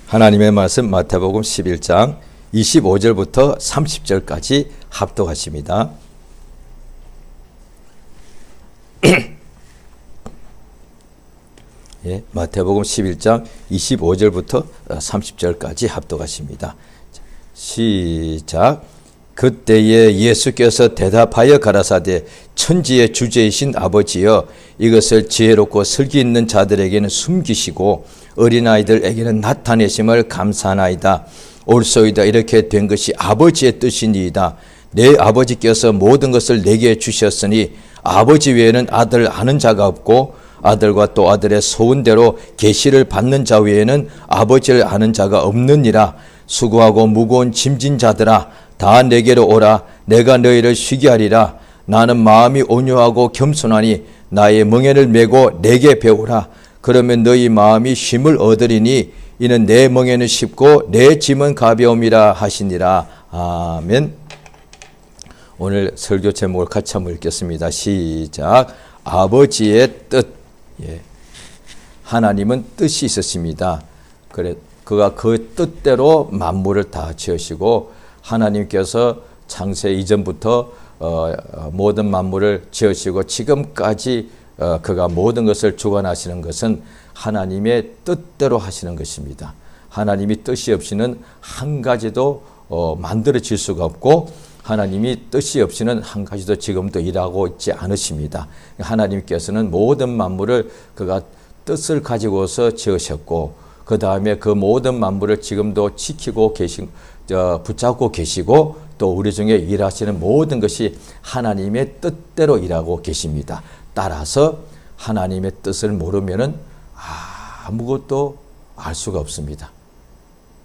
하나님의 말씀 마태복음 11장 25절부터 30절까지 합독하십니다. 예, 마태복음 11장 25절부터 30절까지 합독하십니다. 시작. 그때에 예수께서 대답하여 가라사대 천지의 주제이신 아버지여 이것을 지혜롭고 슬기 있는 자들에게는 숨기시고 어린아이들에게는 나타내심을 감사하나이다. 옳소이다. 이렇게 된 것이 아버지의 뜻이니이다. 내 아버지께서 모든 것을 내게 주셨으니 아버지 외에는 아들 아는 자가 없고 아들과 또 아들의 소원대로 계시를 받는 자 외에는 아버지를 아는 자가 없느니라. 수고하고 무거운 짐진 자들아 다 내게로 오라. 내가 너희를 쉬게 하리라. 나는 마음이 온유하고 겸손하니 나의 멍에를 메고 내게 배우라. 그러면 너희 마음이 쉼을 얻으리니 이는 내 멍에는 쉽고 내 짐은 가벼움이라 하시니라. 아멘. 오늘 설교 제목을 같이 한번 읽겠습니다. 시작. 아버지의 뜻. 예. 하나님은 뜻이 있으십니다. 그가 그 뜻대로 만물을 다 지으시고 하나님께서 창세 이전부터 모든 만물을 지으시고 지금까지 그가 모든 것을 주관하시는 것은 하나님의 뜻대로 하시는 것입니다. 하나님이 뜻이 없이는 한 가지도 만들어질 수가 없고 하나님이 뜻이 없이는 한 가지도 지금도 일하고 있지 않으십니다. 하나님께서는 모든 만물을 그가 뜻을 가지고서 지으셨고 그 다음에 그 모든 만물을 지금도 지키고 붙잡고 계시고 또 우리 중에 일하시는 모든 것이 하나님의 뜻대로 일하고 계십니다. 따라서 하나님의 뜻을 모르면은 아무것도 알 수가 없습니다.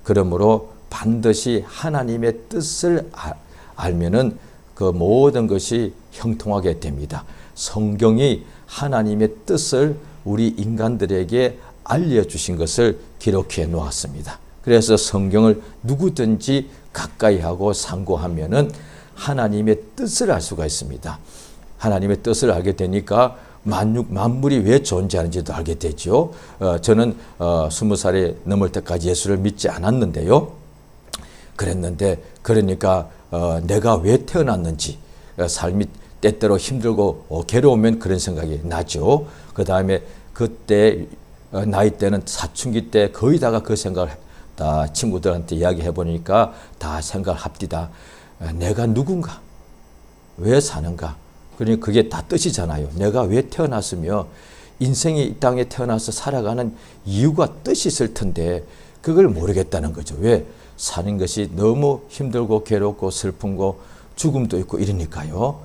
그러므로 반드시 하나님의 뜻을 알면은 그 모든 것이 형통하게 됩니다. 성경이 하나님의 뜻을 우리 인간들에게 알려주신 것을 기록해 놓았습니다. 그래서 성경을 누구든지 가까이 하고 상고하면은 하나님의 뜻을 알 수가 있습니다. 하나님의 뜻을 알게 되니까 만물이 왜 존재하는지도 알게 되죠. 저는 20살이 넘을 때까지 예수를 믿지 않았는데요. 그러니까 내가 왜 태어났는지 삶이 때때로 힘들고 괴로우면 그런 생각이 나죠. 그 다음에 그때 나이 때는 사춘기 때 거의 다가 그 생각을 다 친구들한테 이야기해 보니까 다 생각을 합디다. 내가 누군가? 왜 사는가? 그러니까 그게 다 뜻이잖아요. 내가 왜 태어났으며 인생이 이 땅에 태어나서 살아가는 이유가 뜻이 있을 텐데 그걸 모르겠다는 거죠. 왜? 사는 것이 너무 힘들고 괴롭고 슬픈고 죽음도 있고 이러니까요.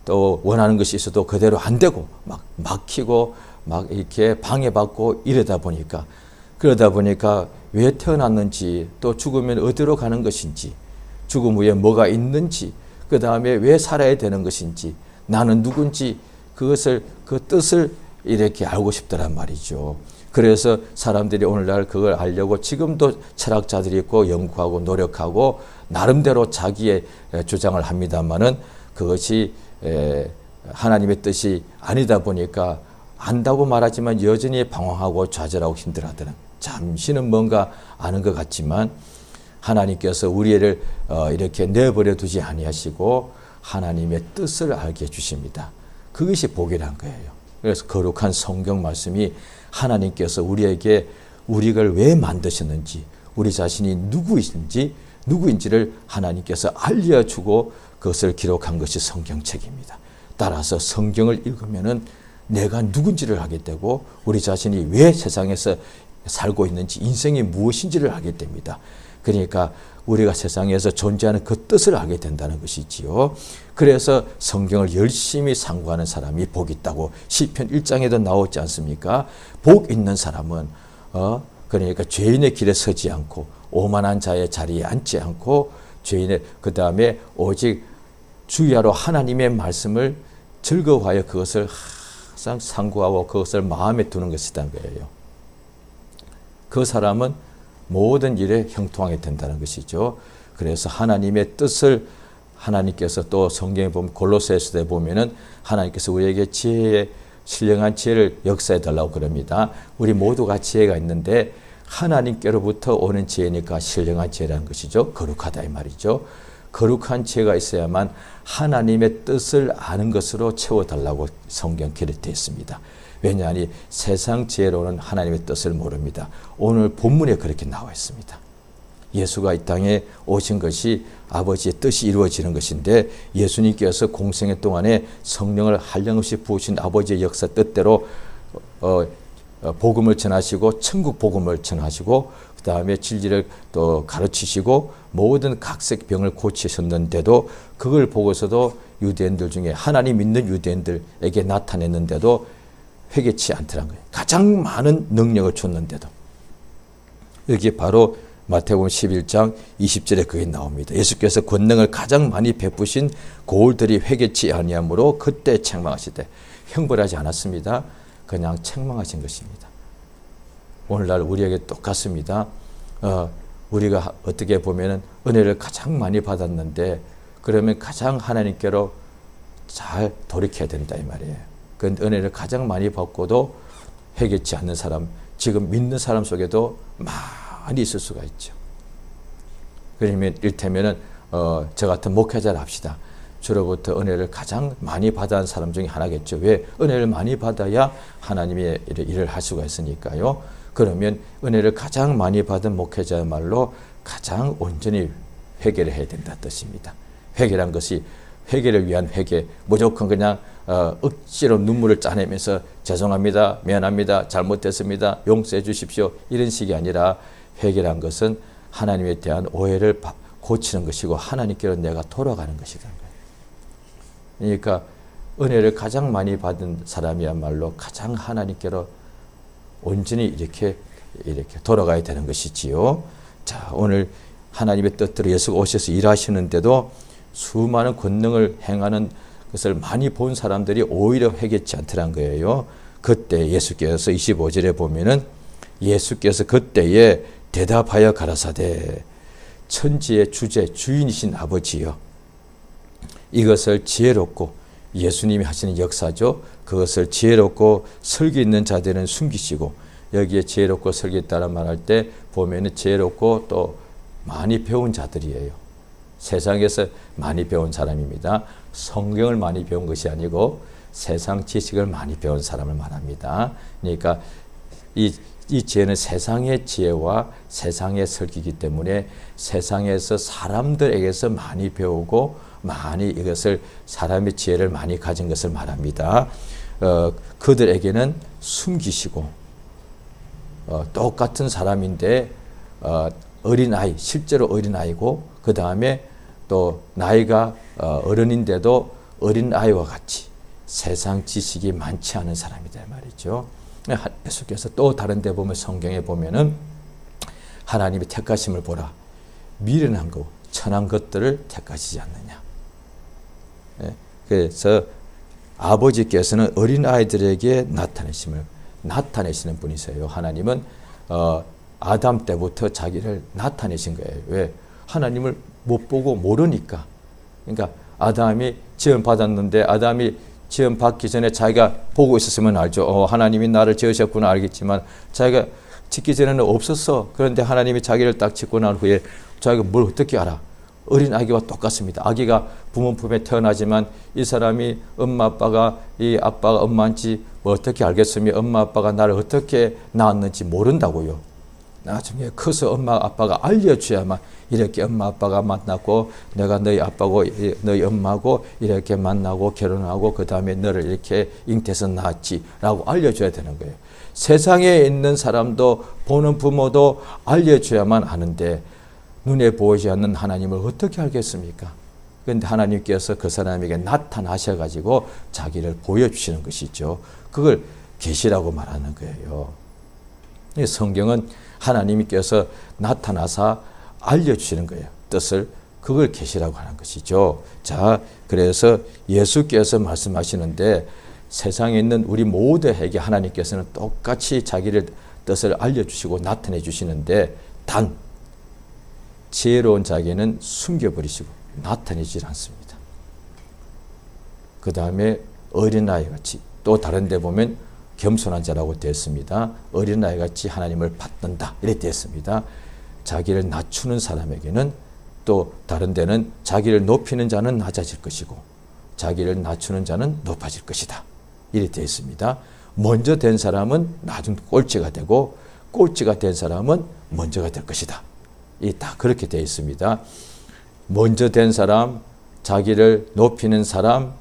또 원하는 것이 있어도 그대로 안 되고 막 막히고 막 이렇게 방해받고 이러다 보니까 왜 태어났는지 또 죽으면 어디로 가는 것인지 죽음 후에 뭐가 있는지 그 다음에 왜 살아야 되는 것인지 나는 누군지 그 뜻을 이렇게 알고 싶더란 말이죠. 그래서 사람들이 오늘날 그걸 알려고 지금도 철학자들이 있고 연구하고 노력하고 나름대로 자기의 주장을 합니다만은 그것이 하나님의 뜻이 아니다 보니까 안다고 말하지만 여전히 방황하고 좌절하고 힘들어하더라. 잠시는 뭔가 아는 것 같지만 하나님께서 우리를 이렇게 내버려 두지 아니하시고 하나님의 뜻을 알게 해주십니다. 그것이 복이란 거예요. 그래서 거룩한 성경 말씀이 하나님께서 우리에게 우리를 왜 만드셨는지 우리 자신이 누구인지를 하나님께서 알려주고 그것을 기록한 것이 성경책입니다. 따라서 성경을 읽으면은 내가 누군지를 알게 되고 우리 자신이 왜 세상에서 살고 있는지 인생이 무엇인지를 알게 됩니다. 그러니까 우리가 세상에서 존재하는 그 뜻을 알게 된다는 것이지요. 그래서 성경을 열심히 상고하는 사람이 복 있다고 시편 1장에도 나오지 않습니까? 복 있는 사람은 그러니까 죄인의 길에 서지 않고 오만한 자의 자리에 앉지 않고 그 다음에 오직 주야로 하나님의 말씀을 즐거워하여 그것을 항상 상고하고 그것을 마음에 두는 것이라는 거예요. 그 사람은 모든 일에 형통하게 된다는 것이죠. 그래서 하나님의 뜻을 하나님께서 또 성경에 보면 골로새서에 보면은 하나님께서 우리에게 신령한 지혜를 역사해 달라고 그럽니다. 우리 모두가 지혜가 있는데 하나님께로부터 오는 지혜니까 신령한 지혜라는 것이죠. 거룩하다 이 말이죠. 거룩한 지혜가 있어야만 하나님의 뜻을 아는 것으로 채워달라고 성경 기록되어 있습니다. 왜냐하니 세상 지혜로는 하나님의 뜻을 모릅니다. 오늘 본문에 그렇게 나와 있습니다. 예수가 이 땅에 오신 것이 아버지의 뜻이 이루어지는 것인데, 예수님께서 공생애 동안에 성령을 한량없이 부으신 아버지의 역사 뜻대로 복음을 전하시고 천국 복음을 전하시고 그 다음에 진리를 또 가르치시고 모든 각색 병을 고치셨는데도 그걸 보고서도 유대인들 중에 하나님 믿는 유대인들에게 나타냈는데도 회개치 않더란 거예요. 가장 많은 능력을 줬는데도. 여기 바로 마태복음 11장 20절에 그게 나옵니다. 예수께서 권능을 가장 많이 베푸신 고울들이 회개치 아니하므로 그때 책망하시되, 형벌하지 않았습니다. 그냥 책망하신 것입니다. 오늘날 우리에게 똑같습니다. 우리가 어떻게 보면 은혜를 가장 많이 받았는데, 그러면 가장 하나님께로 잘 돌이켜야 된다 이 말이에요. 그 은혜를 가장 많이 받고도 회개치 않는 사람, 지금 믿는 사람 속에도 많이 있을 수가 있죠. 그러면 이를테면 저 같은 목회자를 합시다. 주로부터 은혜를 가장 많이 받은 사람 중에 하나겠죠. 왜? 은혜를 많이 받아야 하나님의 일을 할 수가 있으니까요. 그러면 은혜를 가장 많이 받은 목회자야말로 가장 온전히 회개를 해야 된다는 뜻입니다. 회개란 것이 회개를 위한 회개, 무조건 그냥 억지로 눈물을 짜내면서 죄송합니다, 미안합니다, 잘못됐습니다, 용서해 주십시오 이런 식이 아니라, 회개란 것은 하나님에 대한 오해를 고치는 것이고 하나님께로 내가 돌아가는 것이라는 거예요. 그러니까 은혜를 가장 많이 받은 사람이야말로 가장 하나님께로 온전히 이렇게 돌아가야 되는 것이지요. 자, 오늘 하나님의 뜻대로 예수가 오셔서 일하시는데도 수많은 권능을 행하는 것을 많이 본 사람들이 오히려 회개치 않더란 거예요. 그때 예수께서 25절에 보면은 예수께서 그때에 대답하여 가라사대, 천지의 주제 주인이신 아버지여, 이것을 지혜롭고, 예수님이 하시는 역사죠. 그것을 지혜롭고 설기 있는 자들은 숨기시고, 여기에 지혜롭고 설기 있다는 말할 때 보면은 지혜롭고 또 많이 배운 자들이에요. 세상에서 많이 배운 사람입니다. 성경을 많이 배운 것이 아니고 세상 지식을 많이 배운 사람을 말합니다. 그러니까 이 지혜는 세상의 지혜와 세상의 설기이기 때문에 세상에서 사람들에게서 많이 배우고 많이 이것을 사람의 지혜를 많이 가진 것을 말합니다. 그들에게는 숨기시고, 똑같은 사람인데 어린아이, 실제로 어린아이고 그 다음에 또 나이가 어른인데도 어린아이와 같이 세상 지식이 많지 않은 사람이다 말이죠. 예수께서 또 다른 데 보면, 성경에 보면은 하나님의 택하심을 보라, 미련한 것, 천한 것들을 택하시지 않느냐. 그래서 아버지께서는 어린아이들에게 나타내시는 분이세요. 하나님은 아담 때부터 자기를 나타내신 거예요. 왜? 하나님을 못 보고 모르니까. 그러니까 아담이 지음 받았는데, 아담이 지음 받기 전에 자기가 보고 있었으면 알죠. 하나님이 나를 지으셨구나 알겠지만, 자기가 짓기 전에는 없었어. 그런데 하나님이 자기를 딱 짓고 난 후에 자기가 뭘 어떻게 알아? 어린 아기와 똑같습니다. 아기가 부모 품에 태어나지만 이 사람이 엄마 아빠가, 이 아빠가 엄마인지 뭐 어떻게 알겠으며 엄마 아빠가 나를 어떻게 낳았는지 모른다고요. 나중에 커서 엄마 아빠가 알려줘야만 이렇게 엄마 아빠가 만났고, 내가 너희 아빠고 너희 엄마고 이렇게 만나고 결혼하고 그 다음에 너를 이렇게 잉태해서 낳았지 라고 알려줘야 되는 거예요. 세상에 있는 사람도 보는 부모도 알려줘야만 하는데, 눈에 보이지 않는 하나님을 어떻게 알겠습니까? 그런데 하나님께서 그 사람에게 나타나셔가지고 자기를 보여주시는 것이죠. 그걸 계시라고 말하는 거예요. 성경은 하나님께서 나타나서 알려주시는 거예요. 뜻을. 그걸 계시라고 하는 것이죠. 자, 그래서 예수께서 말씀하시는데, 세상에 있는 우리 모두에게 하나님께서는 똑같이 자기를 뜻을 알려주시고 나타내 주시는데, 단 지혜로운 자에게는 숨겨버리시고 나타내질 않습니다. 그 다음에 어린아이 같이, 또 다른 데 보면 겸손한 자라고 되었습니다. 어린아이 같이 하나님을 받는다 이렇게 되었습니다. 자기를 낮추는 사람에게는 또 다른 데는 자기를 높이는 자는 낮아질 것이고 자기를 낮추는 자는 높아질 것이다 이렇게 되어 있습니다. 먼저 된 사람은 나중 꼴찌가 되고 꼴찌가 된 사람은 먼저가 될 것이다. 이 다 그렇게 되어 있습니다. 먼저 된 사람, 자기를 높이는 사람,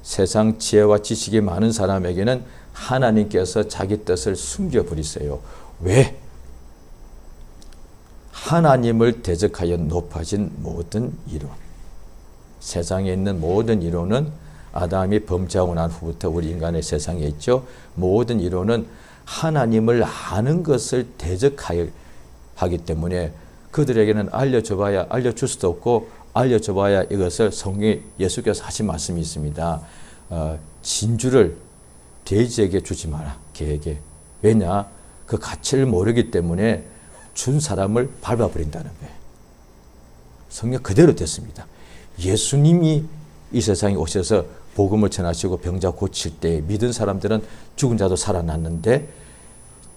세상 지혜와 지식이 많은 사람에게는 하나님께서 자기 뜻을 숨겨버리세요. 왜? 하나님을 대적하여 높아진 모든 이론, 세상에 있는 모든 이론은 아담이 범죄하고 난 후부터 우리 인간의 세상에 있죠. 모든 이론은 하나님을 아는 것을 대적하여 하기 때문에 그들에게는 알려줄 수도 없고 알려줘봐야 이것을 성경에 예수께서 하신 말씀이 있습니다. 진주를 돼지에게 주지 마라. 개에게. 왜냐? 그 가치를 모르기 때문에 준 사람을 밟아버린다는 거예요. 성경 그대로 됐습니다. 예수님이 이 세상에 오셔서 복음을 전하시고 병자 고칠 때 믿은 사람들은 죽은 자도 살아났는데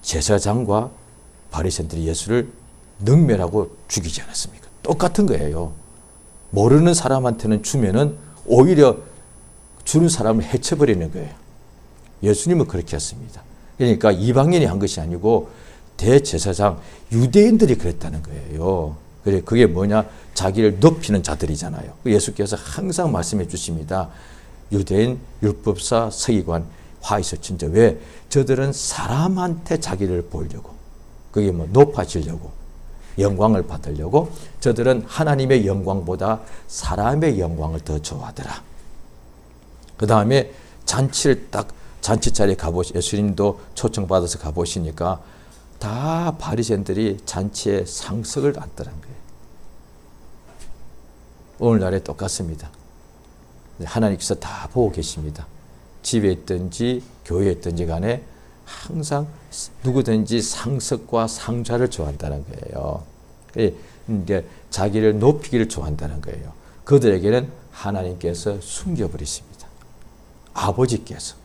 제사장과 바리새인들이 예수를 능멸하고 죽이지 않았습니까? 똑같은 거예요. 모르는 사람한테는 주면은 오히려 주는 사람을 해쳐버리는 거예요. 예수님은 그렇게 했습니다. 그러니까 이방인이 한 것이 아니고 대제사장 유대인들이 그랬다는 거예요. 그게 뭐냐? 자기를 높이는 자들이잖아요. 예수께서 항상 말씀해 주십니다. 유대인, 율법사, 서기관, 화이서천자. 왜? 저들은 사람한테 자기를 보이려고, 그게 뭐 높아지려고, 영광을 받으려고, 저들은 하나님의 영광보다 사람의 영광을 더 좋아하더라. 그 다음에 잔치를 잔치 자리에 예수님도 초청받아서 가보시니까 다 바리새인들이 잔치에 상석을 앉더란 거예요. 오늘날에 똑같습니다. 하나님께서 다 보고 계십니다. 집에 있든지 교회에 있든지 간에 항상 누구든지 상석과 상좌를 좋아한다는 거예요. 이제 자기를 높이기를 좋아한다는 거예요. 그들에게는 하나님께서 숨겨버리십니다. 아버지께서.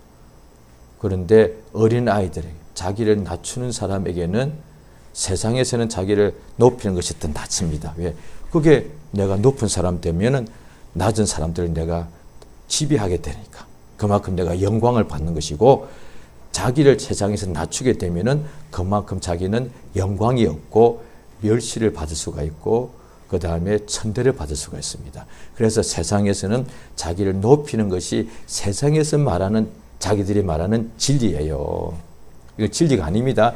그런데 어린 아이들에게, 자기를 낮추는 사람에게는 세상에서는 자기를 높이는 것이 더 낫습니다. 왜? 그게 내가 높은 사람 되면은 낮은 사람들을 내가 지배하게 되니까. 그만큼 내가 영광을 받는 것이고, 자기를 세상에서 낮추게 되면은 그만큼 자기는 영광이 없고 멸시를 받을 수가 있고 그 다음에 천대를 받을 수가 있습니다. 그래서 세상에서는 자기를 높이는 것이 세상에서 말하는 자기들이 말하는 진리예요. 이거 진리가 아닙니다.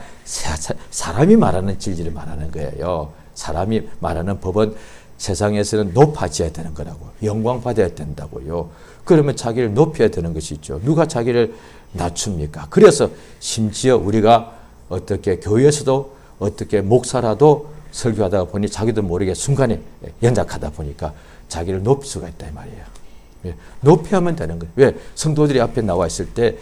사람이 말하는 진리를 말하는 거예요. 사람이 말하는 법은 세상에서는 높아져야 되는 거라고. 영광 받아야 된다고요. 그러면 자기를 높여야 되는 것이죠. 누가 자기를 낮춥니까? 그래서 심지어 우리가 어떻게 교회에서도 어떻게 목사라도 설교하다 보니 자기도 모르게 순간에 연약하다 보니까 자기를 높일 수가 있다 이 말이에요. 높여야만 되는 거예요. 왜? 성도들이 앞에 나와 있을 때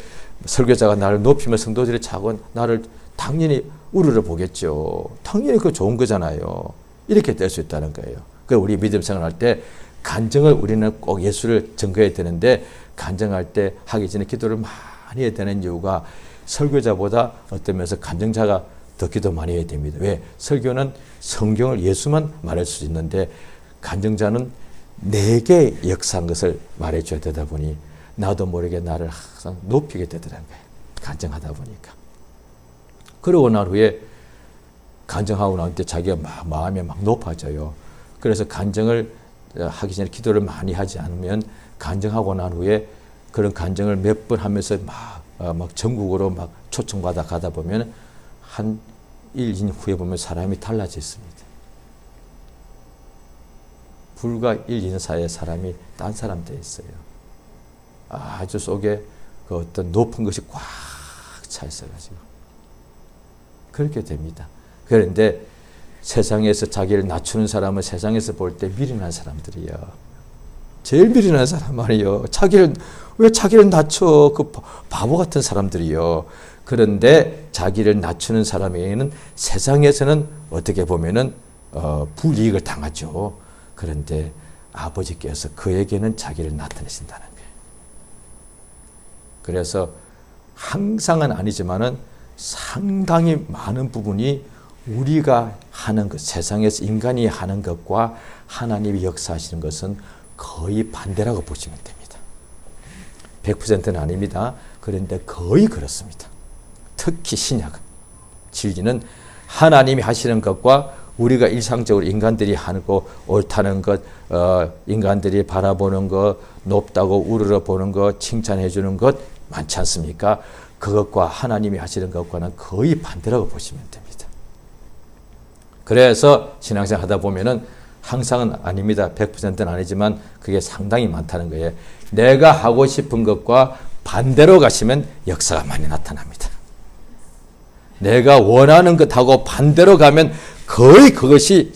설교자가 나를 높이면 성도들이 자고 나를 당연히 우르르 보겠죠. 당연히 그거 좋은 거잖아요. 이렇게 될 수 있다는 거예요. 그래서 우리 믿음 생활할 때 간증을 우리는 꼭 예수를 증거해야 되는데 간증할 때 하기 전에 기도를 많이 해야 되는 이유가 설교자보다 어떤 면에서 간증자가 더 기도 많이 해야 됩니다. 왜? 설교는 성경을 예수만 말할 수 있는데 간증자는 내게 역사한 것을 말해줘야 되다 보니 나도 모르게 나를 항상 높이게 되더라는 거예요. 간증하다 보니까. 그러고 난 후에 간증하고 난 뒤에 자기가 마음이 높아져요. 그래서 간증을 하기 전에 기도를 많이 하지 않으면 간증하고 난 후에 그런 간증을 몇 번 하면서 막 전국으로 막 초청받아 가다 보면 한 1, 2년 후에 보면 사람이 달라져 있습니다. 불과 1, 2년 사이에 사람이 딴 사람 돼 있어요. 아주 속에 그 어떤 높은 것이 꽉 차 있어가지고. 그렇게 됩니다. 그런데 세상에서 자기를 낮추는 사람은 세상에서 볼 때 미련한 사람들이요. 제일 미련한 사람 말이요. 왜 자기를 낮춰? 그 바보 같은 사람들이요. 그런데 자기를 낮추는 사람에게는 세상에서는 어떻게 보면은 불이익을 당하죠. 그런데 아버지께서 그에게는 자기를 나타내신다는 거예요. 그래서 항상은 아니지만은 상당히 많은 부분이 우리가 하는 것, 세상에서 인간이 하는 것과 하나님이 역사하시는 것은 거의 반대라고 보시면 됩니다. 100%는 아닙니다. 그런데 거의 그렇습니다. 특히 신약은 진리는 하나님이 하시는 것과 우리가 일상적으로 인간들이 하는 거, 옳다는 것, 인간들이 바라보는 것, 높다고 우러러 보는 것, 칭찬해 주는 것 많지 않습니까? 그것과 하나님이 하시는 것과는 거의 반대라고 보시면 됩니다. 그래서 신앙생활 하다 보면은 항상은 아닙니다. 100%는 아니지만 그게 상당히 많다는 거예요. 내가 하고 싶은 것과 반대로 가시면 역사가 많이 나타납니다. 내가 원하는 것하고 반대로 가면 거의 그것이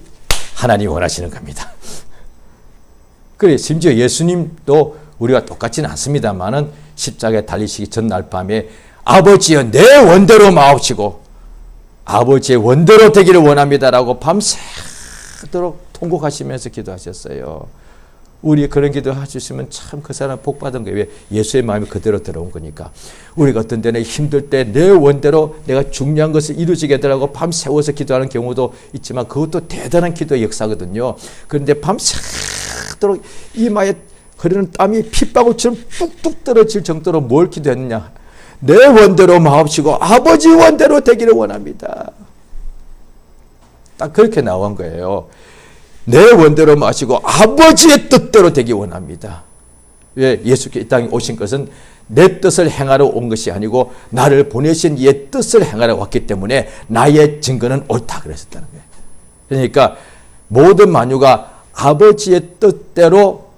하나님이 원하시는 겁니다. 그래, 심지어 예수님도 우리가 똑같지는 않습니다만은 십자가에 달리시기 전날 밤에 아버지여 내 원대로 마옵시고 아버지의 원대로 되기를 원합니다라고 밤새도록 통곡하시면서 기도하셨어요. 우리 그런 기도 해주시면 참 그 사람 복 받은 거예요. 왜? 예수의 마음이 그대로 들어온 거니까. 우리가 어떤 때는 힘들 때 내 원대로 내가 중요한 것을 이루어지게 해달라고 밤새워서 기도하는 경우도 있지만 그것도 대단한 기도의 역사거든요. 그런데 밤새도록 이마에 흐르는 땀이 핏방울처럼 뚝뚝 떨어질 정도로 뭘 기도했느냐. 내 원대로 마옵시고 아버지 원대로 되기를 원합니다. 딱 그렇게 나온 거예요. 내 원대로 마시고 아버지의 뜻대로 되기 원합니다. 왜? 예수께서 이 땅에 오신 것은 내 뜻을 행하러 온 것이 아니고 나를 보내신 이의 뜻을 행하러 왔기 때문에 나의 증거는 옳다 그랬었다는 거예요. 그러니까 모든 만유가 아버지의 뜻대로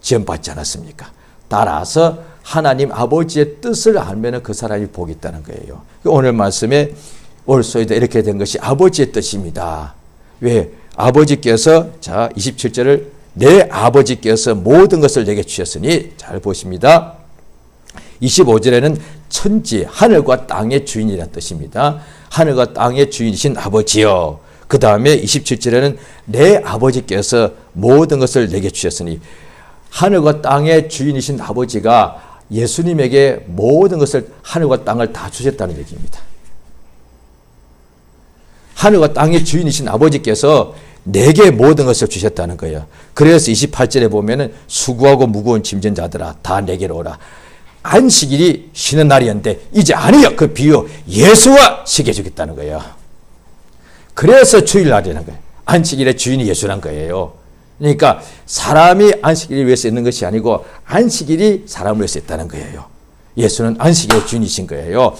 지원받지 않았습니까? 따라서 하나님 아버지의 뜻을 알면 그 사람이 복이 있다는 거예요. 오늘 말씀에 올소이도 이렇게 된 것이 아버지의 뜻입니다. 왜? 아버지께서 자 27절을 내 아버지께서 모든 것을 내게 주셨으니 잘 보십니다. 25절에는 천지 하늘과 땅의 주인이라는 뜻입니다. 하늘과 땅의 주인이신 아버지여. 그 다음에 27절에는 내 아버지께서 모든 것을 내게 주셨으니 하늘과 땅의 주인이신 아버지가 예수님에게 모든 것을 하늘과 땅을 다 주셨다는 얘기입니다. 하늘과 땅의 주인이신 아버지께서 내게 모든 것을 주셨다는 거예요. 그래서 28절에 보면은 수고하고 무거운 짐진 자들아 다 내게로 오라. 안식일이 쉬는 날이었는데 이제 아니요. 그 비유 예수가 쉬게 해주겠다는 거예요. 그래서 주일날이라는 거예요. 안식일의 주인이 예수란 거예요. 그러니까 사람이 안식일을 위해서 있는 것이 아니고 안식일이 사람을 위해서 있다는 거예요. 예수는 안식일의 주인이신 거예요.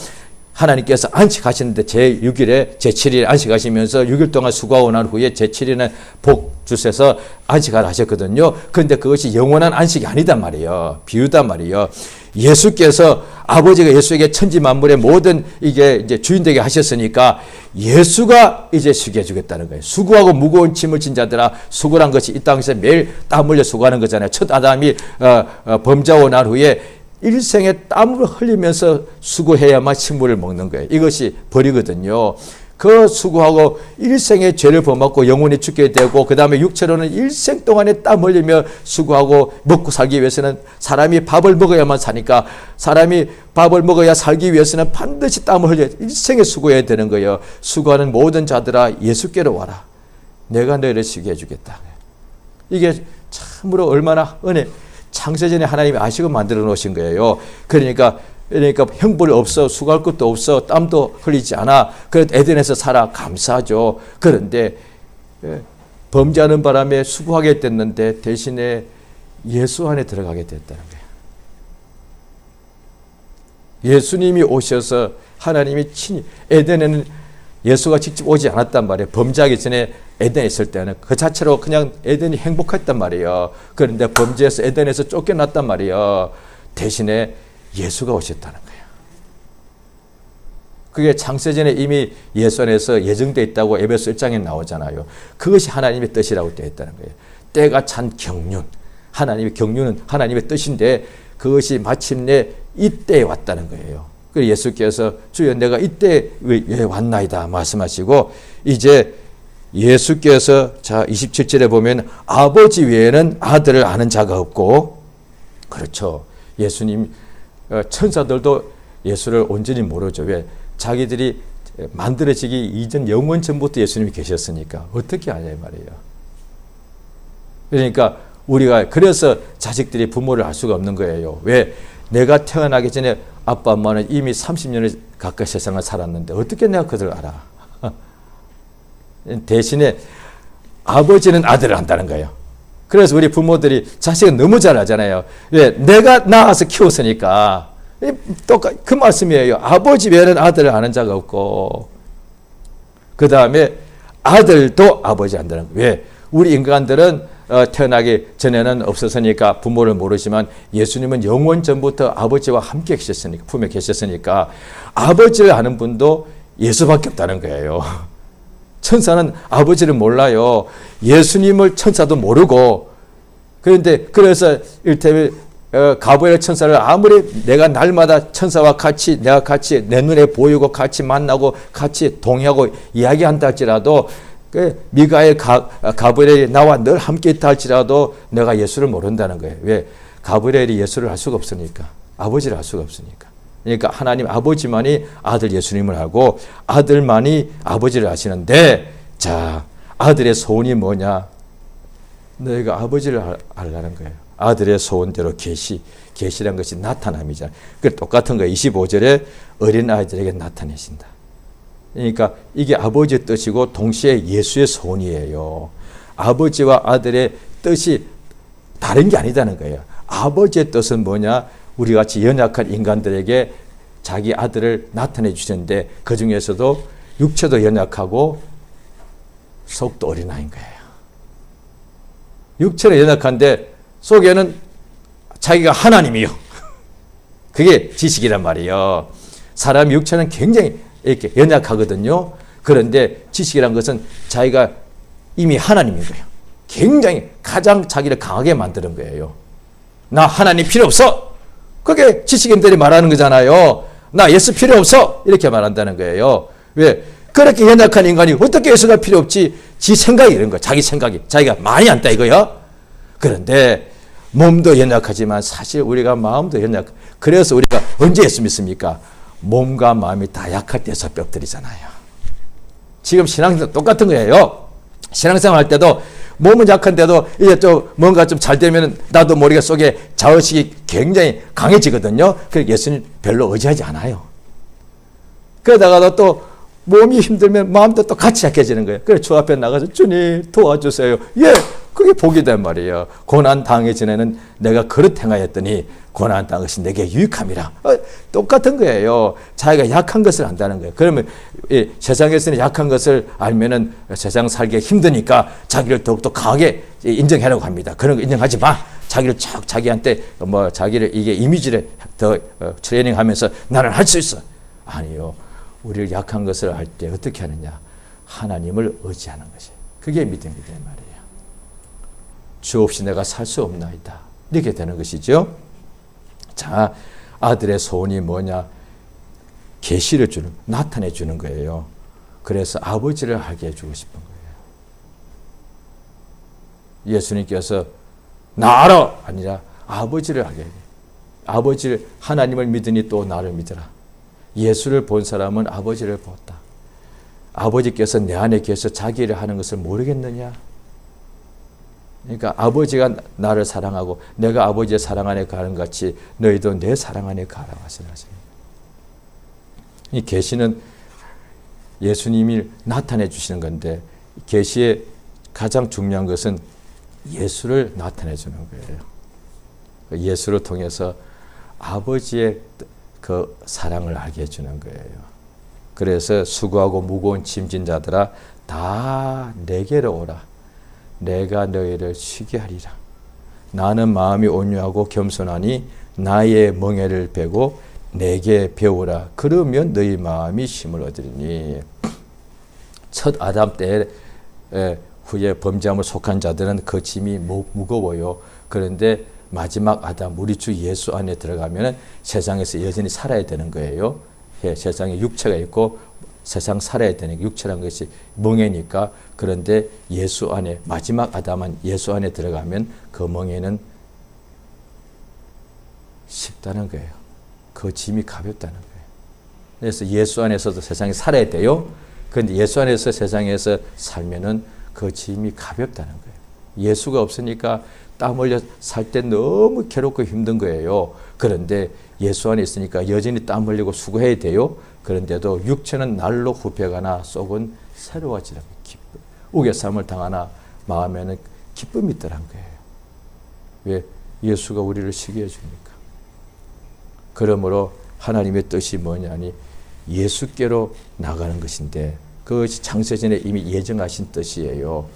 하나님께서 안식하시는데 제6일에 제7일에 안식하시면서 6일 동안 수고하고 난 후에 제7일에 복 주셔서 안식을 하셨거든요. 그런데 그것이 영원한 안식이 아니단 말이에요. 비유단 말이에요. 예수께서 아버지가 예수에게 천지 만물의 모든 이게 이제 주인 되게 하셨으니까 예수가 이제 쉬게 해주겠다는 거예요. 수고하고 무거운 짐을 진 자들아 수고란 것이 이 땅에서 매일 땀 흘려 수고하는 거잖아요. 첫 아담이 범죄하고 난 후에 일생에 땀을 흘리면서 수고해야만 식물을 먹는 거예요. 이것이 벌이거든요. 그 수고하고 일생의 죄를 범하고 영원히 죽게 되고 그 다음에 육체로는 일생 동안에 땀 흘리며 수고하고 먹고 살기 위해서는 사람이 밥을 먹어야만 사니까 사람이 밥을 먹어야 살기 위해서는 반드시 땀을 흘려 일생에 수고해야 되는 거예요. 수고하는 모든 자들아 예수께로 와라. 내가 너희를 쉬게 해주겠다. 이게 참으로 얼마나 은혜. 창세전에 하나님이 아시고 만들어 놓으신 거예요. 그러니까 형벌 없어, 수고할 것도 없어, 땀도 흘리지 않아. 그래도 에덴에서 살아 감사하죠. 그런데 범죄하는 바람에 수고하게 됐는데 대신에 예수 안에 들어가게 됐다는 거예요. 예수님이 오셔서 하나님이 친히 에덴에는 예수가 직접 오지 않았단 말이에요. 범죄하기 전에 에덴에 있을 때는 그 자체로 그냥 에덴이 행복했단 말이에요. 그런데 범죄해서 에덴에서 쫓겨났단 말이에요. 대신에 예수가 오셨다는 거예요. 그게 창세전에 이미 예수 안에서 예정되어 있다고 에베소 1장에 나오잖아요. 그것이 하나님의 뜻이라고 되어 있다는 거예요. 때가 찬 경륜. 하나님의 경륜은 하나님의 뜻인데 그것이 마침내 이때에 왔다는 거예요. 그래서 예수께서 주여 내가 이때 왜 왔나이다 말씀하시고 이제 예수께서 자 27절에 보면 아버지 외에는 아들을 아는 자가 없고 그렇죠. 예수님 천사들도 예수를 온전히 모르죠. 왜? 자기들이 만들어지기 이전 영원 전부터 예수님이 계셨으니까 어떻게 아냐 이 말이에요. 그러니까 우리가 그래서 자식들이 부모를 알 수가 없는 거예요. 왜? 내가 태어나기 전에 아빠 엄마는 이미 30년을 가까이 세상을 살았는데 어떻게 내가 그들 알아? 대신에 아버지는 아들을 안다는 거예요. 그래서 우리 부모들이 자식은 너무 잘 알잖아요. 왜? 내가 낳아서 키웠으니까. 똑같 그 말씀이에요. 아버지 외에는 아들을 아는 자가 없고, 그 다음에 아들도 아버지 안다는 거예요. 왜? 우리 인간들은 태어나기 전에는 없었으니까 부모를 모르지만 예수님은 영원 전부터 아버지와 함께 계셨으니까, 품에 계셨으니까 아버지를 아는 분도 예수밖에 없다는 거예요. 천사는 아버지를 몰라요. 예수님을 천사도 모르고. 그런데 그래서 일테면 가브리엘 천사를 아무리 내가 날마다 천사와 같이 내가 같이 내 눈에 보이고 같이 만나고 같이 동의하고 이야기한다 할지라도 미가엘 가브리엘이 나와 늘 함께 있다 할지라도 내가 예수를 모른다는 거예요. 왜? 가브리엘이 예수를 알 수가 없으니까. 아버지를 알 수가 없으니까. 그러니까 하나님 아버지만이 아들 예수님을 알고 아들만이 아버지를 아시는데, 자, 아들의 소원이 뭐냐? 너희가 아버지를 알라는 거예요. 아들의 소원대로 계시란 것이 나타남이잖아요. 그 똑같은 거예요. 25절에 어린아이들에게 나타내신다. 그러니까 이게 아버지의 뜻이고 동시에 예수의 소원이에요. 아버지와 아들의 뜻이 다른 게 아니다는 거예요. 아버지의 뜻은 뭐냐? 우리 같이 연약한 인간들에게 자기 아들을 나타내 주셨는데 그 중에서도 육체도 연약하고 속도 어린아이인 거예요. 육체는 연약한데 속에는 자기가 하나님이요. 그게 지식이란 말이에요. 사람 육체는 굉장히 이렇게 연약하거든요. 그런데 지식이란 것은 자기가 이미 하나님인 거예요. 굉장히 가장 자기를 강하게 만드는 거예요. 나 하나님 필요 없어. 그게 지식인들이 말하는 거잖아요. 나 예수 필요 없어. 이렇게 말한다는 거예요. 왜? 그렇게 연약한 인간이 어떻게 예수가 필요 없지? 지 생각이 이런 거야. 자기 생각이. 자기가 많이 안다 이거야. 그런데 몸도 연약하지만 사실 우리가 마음도 연약. 그래서 우리가 언제 예수 믿습니까? 몸과 마음이 다 약할 때서 뼈들이잖아요. 지금 신앙생활 똑같은 거예요. 신앙생활 할 때도 몸은 약한데도 이제 좀 뭔가 좀 잘 되면 나도 모르게 속에 자의식이 굉장히 강해지거든요. 그래서 예수님 별로 의지하지 않아요. 그러다가도 또 몸이 힘들면 마음도 또 같이 약해지는 거예요. 그래서 주 앞에 나가서 주님 도와주세요. 예, 그게 복이 된 말이에요. 고난 당하기 전에는 내가 그릇 행하였더니 고난 당한 것이 내게 유익함이라. 똑같은 거예요. 자기가 약한 것을 안다는 거예요. 그러면 세상에서는 약한 것을 알면은 세상 살기 힘드니까 자기를 더욱더 강하게 인정하려고 합니다. 그런 거 인정하지 마. 자기를 쫙 자기한테 뭐 자기를 이게 이미지를 더 트레이닝하면서 나는 할 수 있어. 아니요. 우리를 약한 것을 알 때 어떻게 하느냐? 하나님을 의지하는 것이. 그게 믿음이 된 말이에요. 주 없이 내가 살 수 없나이다. 이렇게 되는 것이죠. 자, 아들의 소원이 뭐냐? 계시를 주는, 나타내 주는 거예요. 그래서 아버지를 알게 해주고 싶은 거예요. 예수님께서 나 알아! 아니라 아버지를 알게 해요. 아버지를, 하나님을 믿으니 또 나를 믿으라. 예수를 본 사람은 아버지를 보았다. 아버지께서 내 안에 계셔 자기 일을 하는 것을 모르겠느냐? 그러니까 아버지가 나를 사랑하고 내가 아버지의 사랑 안에 가는 같이 너희도 내 사랑 안에 가라 하시는 이 계시는 예수님이 나타내 주시는 건데 계시의 가장 중요한 것은 예수를 나타내 주는 거예요. 예수를 통해서 아버지의 그 사랑을 알게 해주는 거예요. 그래서 수고하고 무거운 짐진 자들아 다 내게로 오라. 내가 너희를 쉬게 하리라. 나는 마음이 온유하고 겸손하니 나의 멍에를 베고 내게 배우라. 그러면 너희 마음이 쉼을 얻으리니. 첫 아담 때 후에 범죄함을 속한 자들은 그 짐이 무거워요. 그런데 마지막 아담 우리 주 예수 안에 들어가면 세상에서 여전히 살아야 되는 거예요. 세상에 육체가 있고 세상 살아야 되는 육체란 것이 멍에니까. 그런데 예수 안에 마지막 아담은 예수 안에 들어가면 그 멍에는 쉽다는 거예요. 그 짐이 가볍다는 거예요. 그래서 예수 안에서도 세상에 살아야 돼요. 그런데 예수 안에서 세상에서 살면은 그 짐이 가볍다는 거예요. 예수가 없으니까 땀 흘려 살 때 너무 괴롭고 힘든 거예요. 그런데 예수 안에 있으니까 여전히 땀 흘리고 수고해야 돼요. 그런데도 육체는 날로 후패가나 속은 새로워지라고 기쁨. 우겨쌈을 당하나 마음에는 기쁨이 있더란 거예요. 왜? 예수가 우리를 쉬게 해주니까. 그러므로 하나님의 뜻이 뭐냐니 예수께로 나가는 것인데 그것이 창세전에 이미 예정하신 뜻이에요.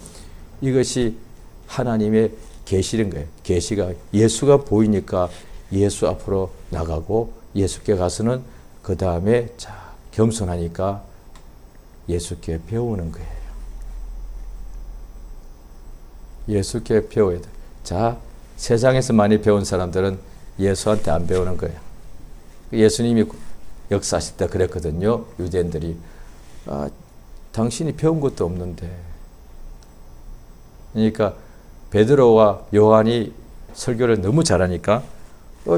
이것이 하나님의 계시인 거예요. 계시가 예수가 보이니까 예수 앞으로 나가고 예수께 가서는 그 다음에 자 겸손하니까 예수께 배우는 거예요. 예수께 배워야 돼. 자 세상에서 많이 배운 사람들은 예수한테 안 배우는 거예요. 예수님이 역사하실 때 그랬거든요. 유대인들이 당신이 배운 것도 없는데. 그러니까 베드로와 요한이 설교를 너무 잘하니까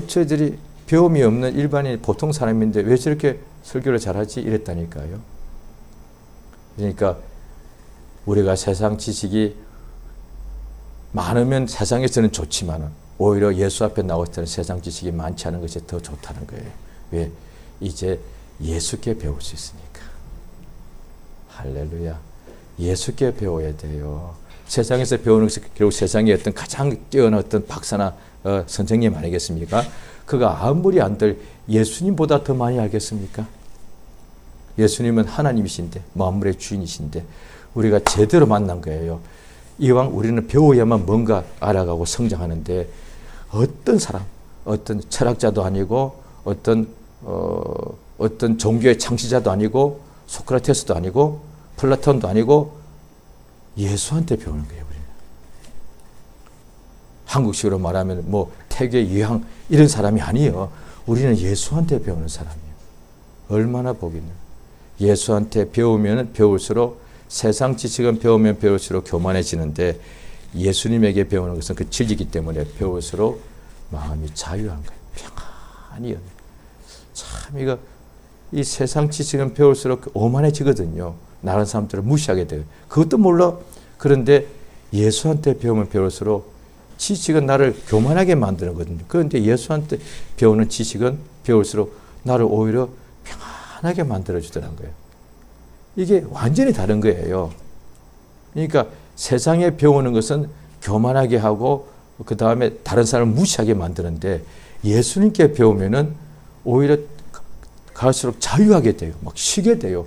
저희들이 배움이 없는 일반인 보통 사람인데 왜 저렇게 설교를 잘하지? 이랬다니까요. 그러니까 우리가 세상 지식이 많으면 세상에서는 좋지만 오히려 예수 앞에 나왔을 때는 세상 지식이 많지 않은 것이 더 좋다는 거예요. 왜? 이제 예수께 배울 수 있으니까. 할렐루야. 예수께 배워야 돼요. 세상에서 배우는 것이 결국 세상의 어떤 가장 뛰어난 어떤 박사나 선생님 아니겠습니까? 그가 아무리 안들 예수님보다 더 많이 알겠습니까? 예수님은 하나님이신데 만물의 주인이신데 우리가 제대로 만난 거예요. 이왕 우리는 배워야만 뭔가 알아가고 성장하는데 어떤 사람, 어떤 철학자도 아니고 어떤 종교의 창시자도 아니고 소크라테스도 아니고 플라톤도 아니고 예수한테 배우는 거예요. 우리는. 한국식으로 말하면 뭐 태계 유향 이런 사람이 아니에요. 우리는 예수한테 배우는 사람이에요. 얼마나 복이냐. 예수한테 배우면 배울수록 세상 지식은 배우면 배울수록 교만해지는데 예수님에게 배우는 것은 그 진리이기 때문에 배울수록 마음이 자유한 거예요. 평안히. 참 이거 이 세상 지식은 배울수록 오만해지거든요. 다른 사람들을 무시하게 돼요. 그것도 몰라. 그런데 예수한테 배우면 배울수록 지식은 나를 교만하게 만드는 거거든요. 그런데 예수한테 배우는 지식은 배울수록 나를 오히려 평안하게 만들어주더라는 거예요. 이게 완전히 다른 거예요. 그러니까 세상에 배우는 것은 교만하게 하고 그 다음에 다른 사람을 무시하게 만드는데 예수님께 배우면은 오히려 갈수록 자유하게 돼요. 막 쉬게 돼요.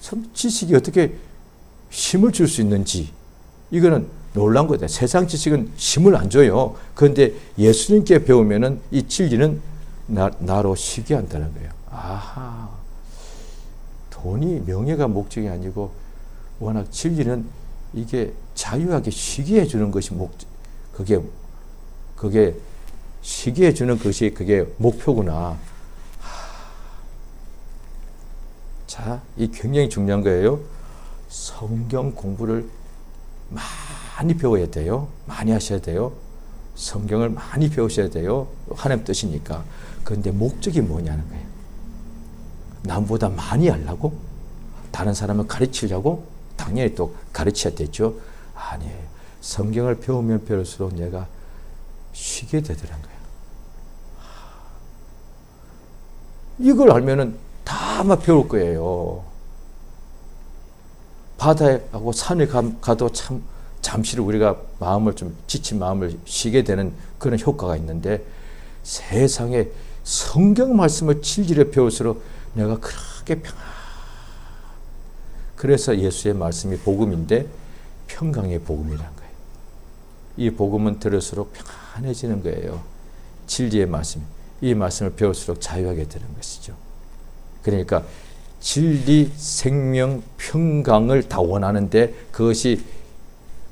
참 지식이 어떻게 힘을 줄 수 있는지 이거는 놀란 거다. 세상 지식은 힘을 안 줘요. 그런데 예수님께 배우면은 이 진리는 나로 쉬게 한다는 거예요. 아하. 돈이 명예가 목적이 아니고 워낙 진리는 이게 자유하게 쉬게 해주는 것이 그게 쉬게 해주는 것이 그게 목표구나. 자, 이 굉장히 중요한 거예요. 성경 공부를 많이 배워야 돼요. 많이 하셔야 돼요. 성경을 많이 배우셔야 돼요. 하나님 뜻이니까. 그런데 목적이 뭐냐는 거예요. 남보다 많이 알라고? 다른 사람을 가르치려고? 당연히 또 가르쳐야 되죠. 아니에요. 성경을 배우면 배울수록 내가 쉬게 되더란 거예요. 이걸 알면은 다 아마 배울 거예요. 바다에 하고 산에 가도 참 잠시 우리가 마음을 좀 지친 마음을 쉬게 되는 그런 효과가 있는데 세상에 성경 말씀을 진리를 배울수록 내가 그렇게 그래서 예수의 말씀이 복음인데 평강의 복음이란 거예요. 이 복음은 들을수록 평안해지는 거예요. 진리의 말씀. 이 말씀을 배울수록 자유하게 되는 것이죠. 그러니까 진리, 생명, 평강을 다 원하는데 그것이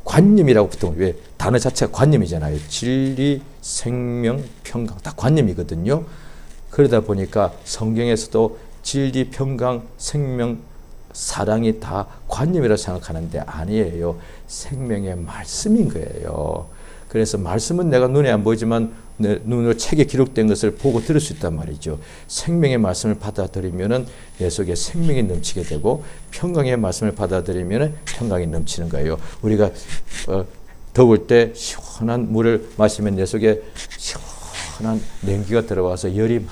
관념이라고 보통 왜 단어 자체가 관념이잖아요. 진리, 생명, 평강 다 관념이거든요. 그러다 보니까 성경에서도 진리, 평강, 생명, 사랑이 다 관념이라고 생각하는데 아니에요. 생명의 말씀인 거예요. 그래서 말씀은 내가 눈에 안 보이지만 내 눈으로 책에 기록된 것을 보고 들을 수 있단 말이죠. 생명의 말씀을 받아들이면은 내 속에 생명이 넘치게 되고 평강의 말씀을 받아들이면은 평강이 넘치는 거예요. 우리가 더울 때 시원한 물을 마시면 내 속에 시원한 냉기가 들어와서 열이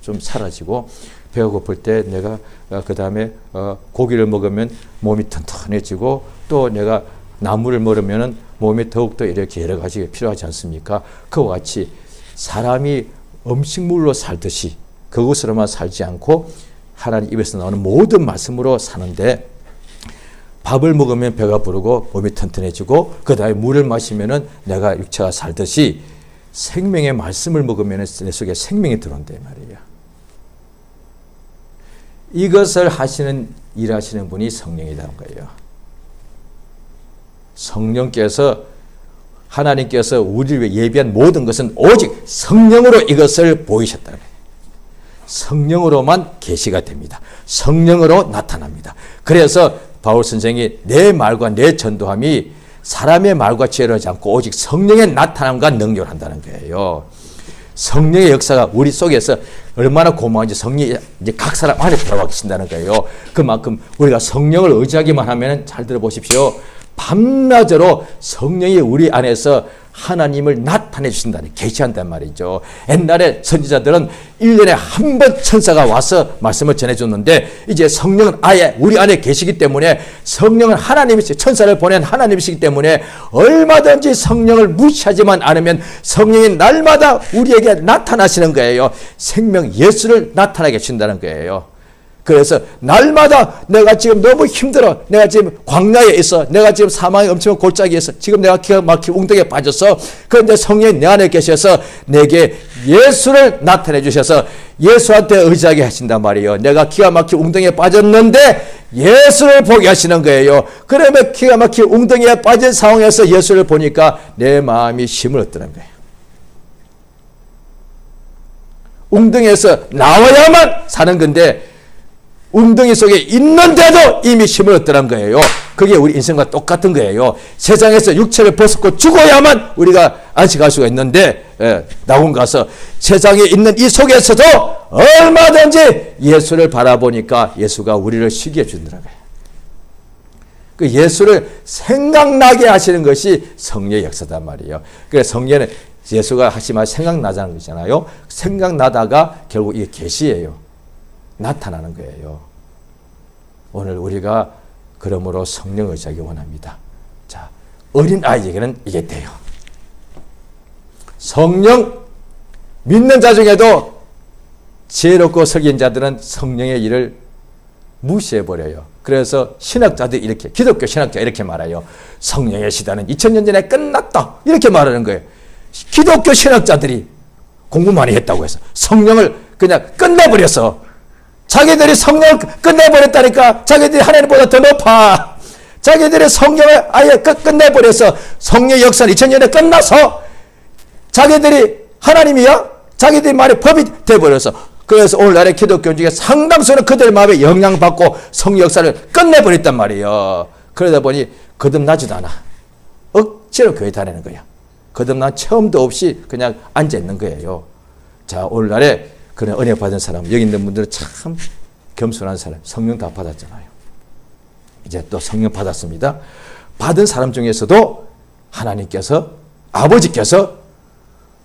좀 사라지고, 배가 고플 때 내가 그 다음에 고기를 먹으면 몸이 튼튼해지고, 또 내가 나물을 먹으면 몸에 더욱더 이렇게 여러 가지가 필요하지 않습니까? 그와 같이 사람이 음식물로 살듯이 그것으로만 살지 않고 하나님 입에서 나오는 모든 말씀으로 사는데, 밥을 먹으면 배가 부르고 몸이 튼튼해지고 그 다음에 물을 마시면 내가 육체가 살듯이 생명의 말씀을 먹으면 내 속에 생명이 들어온단 말이에요. 이것을 일하시는 분이 성령이라는 거예요. 성령께서, 하나님께서 우리를 위해 예비한 모든 것은 오직 성령으로 이것을 보이셨다는 거예요. 성령으로만 계시가 됩니다. 성령으로 나타납니다. 그래서 바울 선생이 내 말과 내 전도함이 사람의 말과 지혜로 하지 않고 오직 성령의 나타남과 능력을 한다는 거예요. 성령의 역사가 우리 속에서 얼마나 고마운지 성령이 이제 각 사람 안에 들어와 계신다는 거예요. 그만큼 우리가 성령을 의지하기만 하면, 잘 들어보십시오, 밤낮으로 성령이 우리 안에서 하나님을 나타내 주신다니, 계시한단 말이죠. 옛날에 선지자들은 1년에 한 번 천사가 와서 말씀을 전해줬는데, 이제 성령은 아예 우리 안에 계시기 때문에, 성령은 하나님이시, 천사를 보낸 하나님이시기 때문에 얼마든지 성령을 무시하지만 않으면 성령이 날마다 우리에게 나타나시는 거예요. 생명 예수를 나타나게 하신다는 거예요. 그래서 날마다 내가 지금 너무 힘들어, 내가 지금 광야에 있어, 내가 지금 사망의 엄청난 골짜기에 있어, 지금 내가 기가 막힌 웅덩이에 빠졌어. 그런데 성령이 내 안에 계셔서 내게 예수를 나타내 주셔서 예수한테 의지하게 하신단 말이에요. 내가 기가 막힌 웅덩이에 빠졌는데 예수를 보게 하시는 거예요. 그러면 기가 막힌 웅덩이에 빠진 상황에서 예수를 보니까 내 마음이 힘을 얻더라는 거예요. 웅덩이에서 나와야만 사는 건데 웅덩이 속에 있는데도 이미 힘을 얻더란 거예요. 그게 우리 인생과 똑같은 거예요. 세상에서 육체를 벗고 죽어야만 우리가 안식할 수가 있는데, 낙원 가서 세상에 있는 이 속에서도 얼마든지 예수를 바라보니까 예수가 우리를 쉬게 해주더라고요. 그 예수를 생각나게 하시는 것이 성령의 역사단 말이에요. 그래서 성령은 예수가 하시면 생각나자는 거잖아요. 생각나다가 결국 이게 계시예요. 나타나는 거예요. 오늘 우리가 그러므로 성령을 의지하기 원합니다. 자, 어린 아이에게는 이게 돼요. 성령 믿는 자 중에도 지혜롭고 설계인 자들은 성령의 일을 무시해버려요. 그래서 신학자들이 이렇게, 기독교 신학자 이렇게 말해요. 성령의 시대는 2000년 전에 끝났다, 이렇게 말하는 거예요. 기독교 신학자들이 공부 많이 했다고 해서 성령을 그냥 끝내버렸어. 자기들이 성령을 끝내버렸다니까. 자기들이 하나님보다 더 높아. 자기들의 성령을 아예 끝내버려서 성령의 역사는 2000년에 끝나서 자기들이 하나님이야? 자기들이 말이 법이 돼버려서, 그래서 오늘날의 기독교 중에 상당수는 그들의 마음에 영향받고 성령 역사를 끝내버렸단 말이에요. 그러다 보니 거듭나지도 않아. 억지로 교회 다니는 거야. 거듭난 체험도 없이 그냥 앉아있는 거예요. 자, 오늘날에 그런 은혜 받은 사람, 여기 있는 분들은 참 겸손한 사람, 성령 다 받았잖아요. 이제 또 성령 받았습니다. 받은 사람 중에서도 하나님께서, 아버지께서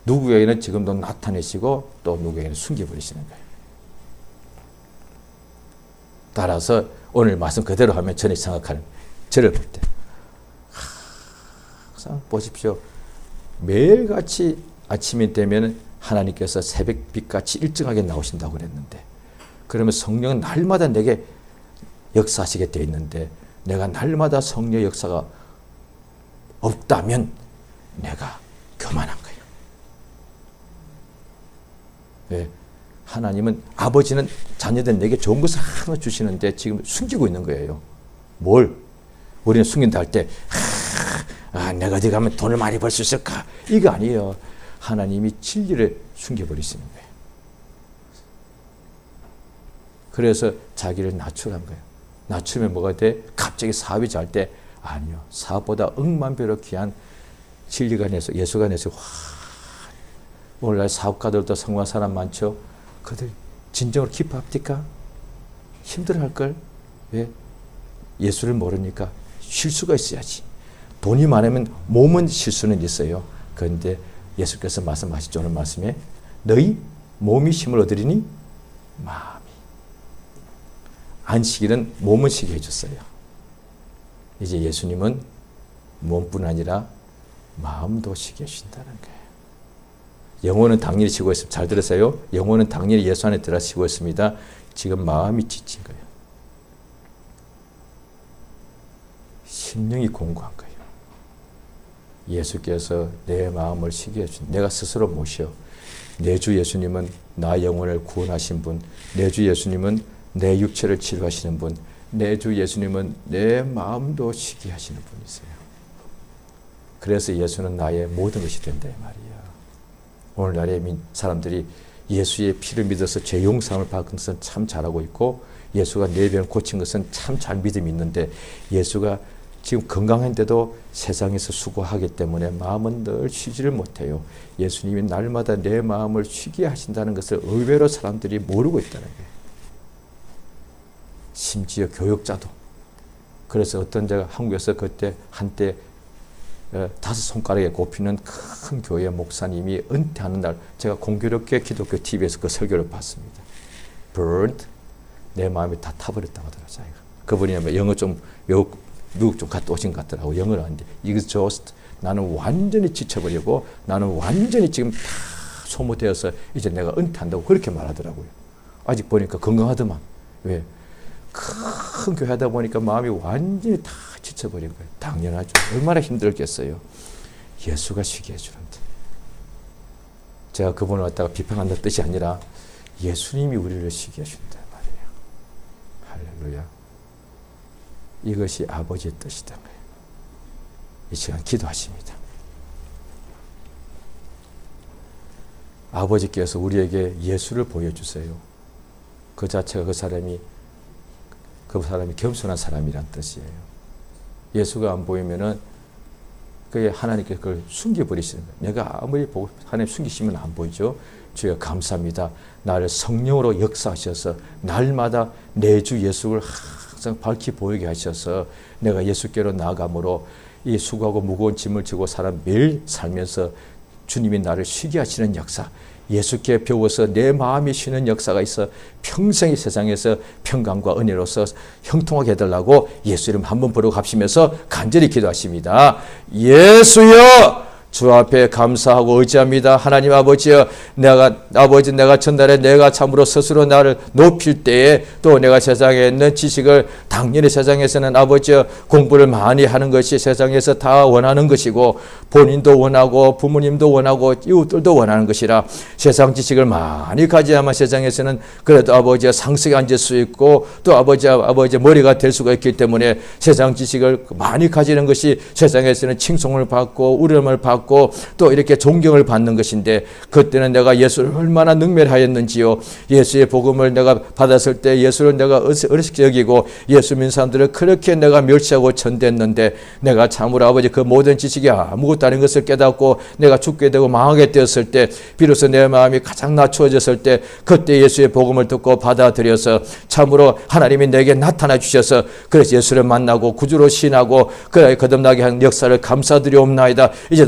누구에게는 지금도 나타내시고 또 누구에게는 숨겨버리시는 거예요. 따라서 오늘 말씀 그대로 하면 저는 생각하는, 저를 볼 때 항상 보십시오. 매일같이 아침이 되면 하나님께서 새벽빛같이 일정하게 나오신다고 그랬는데, 그러면 성령은 날마다 내게 역사하시게 되어 있는데, 내가 날마다 성령 역사가 없다면 내가 교만한 거예요. 네. 하나님은, 아버지는 자녀들 내게 좋은 것을 하나 주시는데 지금 숨기고 있는 거예요. 뭘? 우리는 숨긴다 할 때 내가 어디 가면 돈을 많이 벌 수 있을까? 이거 아니에요. 하나님이 진리를 숨겨버리시는 거예요. 그래서 자기를 낮추란 거예요. 낮추면 뭐가 돼? 갑자기 사업이 잘 때, 아니요. 사업보다 억만 배로 귀한 진리가 내서 예수가 내서 오늘날 사업가들도 성공한 사람 많죠. 그들 진정으로 기뻐합니까? 힘들어할걸? 왜? 예수를 모르니까 실수가 있어야지. 돈이 많으면 몸은 실수는 있어요. 그런데 예수께서 말씀하시죠. 오늘 말씀에 너희 몸이 힘을 얻으리니 마음이. 안식일은 몸은 쉬게 해줬어요. 이제 예수님은 몸뿐 아니라 마음도 쉬게 해주신다는 거예요. 영혼은 당연히 쉬고 있습니다. 잘 들으세요. 영혼은 당연히 예수 안에 들어 쉬고 있습니다. 지금 마음이 지친 거예요. 심령이 공고한 거예요. 예수께서 내 마음을 쉬게 해준, 내가 스스로 못 쉬어. 내 주 예수님은 나 영혼을 구원하신 분, 내 주 예수님은 내 육체를 치료하시는 분, 내 주 예수님은 내 마음도 쉬게 하시는 분이세요. 그래서 예수는 나의 모든 것이 된다 이 말이야. 오늘날의 사람들이 예수의 피를 믿어서 죄 용서함을 받은 것은 참 잘하고 있고, 예수가 내 병을 고친 것은 참 잘 믿음이 있는데, 예수가 지금 건강한데도 세상에서 수고하기 때문에 마음은 늘 쉬지를 못해요. 예수님이 날마다 내 마음을 쉬게 하신다는 것을 의외로 사람들이 모르고 있다는 거예요. 심지어 교역자도. 그래서 어떤 제가 한국에서 그때 한때 5손가락에 꼽히는 큰 교회 목사님이 은퇴하는 날 제가 공교롭게 기독교 TV에서 그 설교를 봤습니다. Burned. 내 마음이 다 타버렸다고 하더라고요. 자기가. 그분이 영어 좀 미국 좀 갔다 오신 것 같더라고. 영어를 하는데 exhaust. 나는 완전히 지쳐버리고 나는 완전히 지금 다 소모되어서 이제 내가 은퇴한다고 그렇게 말하더라고요. 아직 보니까 건강하더만. 왜? 큰 교회 하다 보니까 마음이 완전히 다 지쳐버린 거예요. 당연하죠. 얼마나 힘들겠어요. 예수가 쉬게 해주는데. 제가 그분을 갖다가 비판한다는 뜻이 아니라 예수님이 우리를 쉬게 해준다 말이에요. 할렐루야. 이것이 아버지의 뜻이다. 이 시간 기도하십니다. 아버지께서 우리에게 예수를 보여주세요. 그 자체가 그 사람이 겸손한 사람이란 뜻이에요. 예수가 안 보이면은 그게 하나님께서 그걸 숨겨버리시는 거예요. 내가 아무리 보고 하나님 숨기시면 안 보이죠. 주여 감사합니다. 나를 성령으로 역사하셔서 날마다 내 주 예수를 항상 밝히 보이게 하셔서 내가 예수께로 나아감으로 이 수고하고 무거운 짐을 지고 사람 매일 살면서 주님이 나를 쉬게 하시는 역사, 예수께 배워서 내 마음이 쉬는 역사가 있어 평생의 세상에서 평강과 은혜로서 형통하게 해달라고 예수 이름 한번 부르고 합시면서 간절히 기도하십니다. 예수여! 주 앞에 감사하고 의지합니다. 하나님 아버지여, 내가 전날에 내가 참으로 스스로 나를 높일 때에 또 내가 세상에 있는 지식을 당연히 세상에서는 아버지여 공부를 많이 하는 것이 세상에서 다 원하는 것이고 본인도 원하고 부모님도 원하고 이웃들도 원하는 것이라 세상 지식을 많이 가져야만 세상에서는 그래도 아버지여 상석에 앉을 수 있고 또 아버지 머리가 될 수가 있기 때문에 세상 지식을 많이 가지는 것이 세상에서는 칭송을 받고 우려움을 받고 또 이렇게 존경을 받는 것인데 그때는 내가 예수를 얼마나 능멸하였는지요. 예수의 복음을 내가 받았을 때 예수를 내가 어리석게 여기고 예수 믿는 사람들을 그렇게 내가 멸시하고 천대했는데 내가 참으로 아버지 그 모든 지식이 아무것도 아닌 것을 깨닫고 내가 죽게 되고 망하게 되었을 때 비로소 내 마음이 가장 낮추어졌을 때 그때 예수의 복음을 듣고 받아들여서 참으로 하나님이 내게 나타나 주셔서 그래서 예수를 만나고 구주로 신하고 그래 거듭나게 한 역사를 감사드리옵나이다. 이제